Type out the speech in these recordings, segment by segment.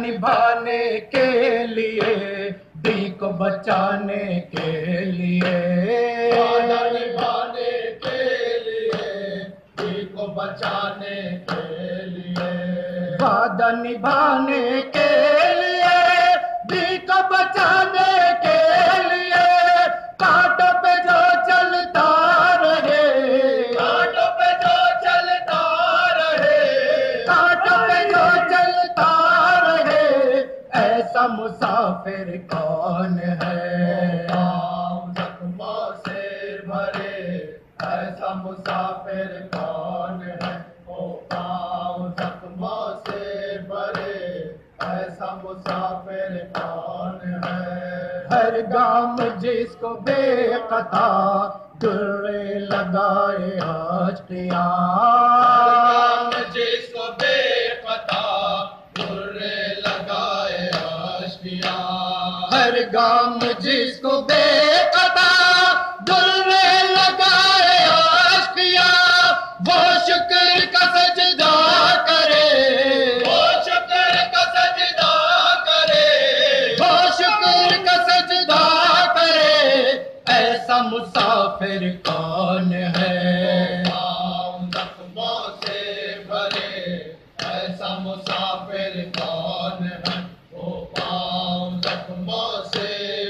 نبھانے کے لیے، دل کو بچانے کے لیے، وعدہ نبھانے کے لیے، دل کو بچانے کے لیے، وعدہ نبھانے کے لیے، دل کو بچانے کے لیے، کانٹوں پہ جو چلتا رہے، کانٹوں پہ جو چلتا رہے، کانٹوں پہ جو چلتا رہے، ایسا مسافر کون ہے؟ پاؤں زخموں سے بھرے، ایسا مسافر کون ہے؟ او پاؤں زخموں سے بھرے، ایسا مسافر کون ہے؟ ہر گام جس کو بے قطع درے لگائے آشقیاں، جس کو بے قطع درے لگائے آشقیاں، ہر گام جس کو بے قطع درے لگائے آشقیاں، وہ شکر کا سجدہ کرے، وہ شکر کا سجدہ کرے، وہ شکر کا سجدہ کرے، ایسا مسافر کون ہے؟ پاؤں زخموں سے بھرے، ایسا مسافر کون ہے؟ وہ پاؤں زخموں سے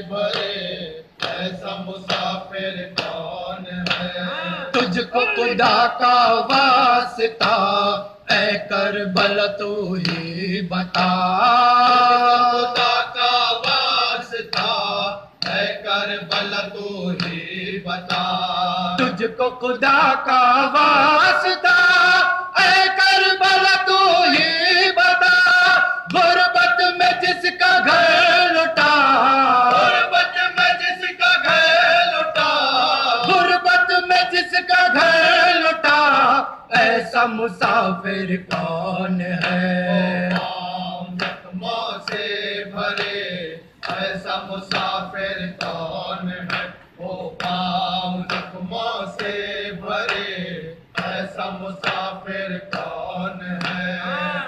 بھرے، ایسا مسافر کون ہے؟ تجھ کو خدا کا واسطہ اے کربلا تو ہی بتا، خدا کا واسطہ اے کربلا تو ہی بتا، تجھ کو خدا کا واسطہ اے کربلا تو ہی بتا، غربت میں جس کا گھر لٹا، غربت میں جس کا گھر لٹا، غربت میں جس کا گھر لٹا، ایسا مسافر کون ہے؟ پاؤں زخموں سے بھرے، ایسا مسافر کون ہے؟ وہ پاؤں زخموں سے بھرے، ایسا مسافر کون ہے؟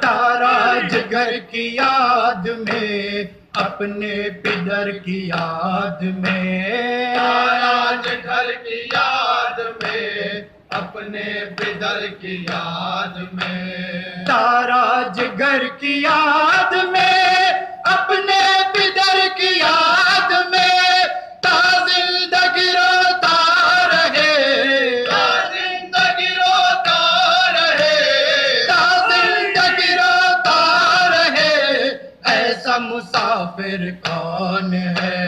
تارا جگر کی یاد میں، اپنے پدر کی یاد میں، آج گھر کی یاد میں، اپنے پدر کی یاد میں، تارا جگر کی یاد میں، اپنے پدر کی یاد میں، تا زندگی روتا رہے، تا زندگی روتا رہے، تا زندگی روتا رہے، ایسا مسافر کون ہے؟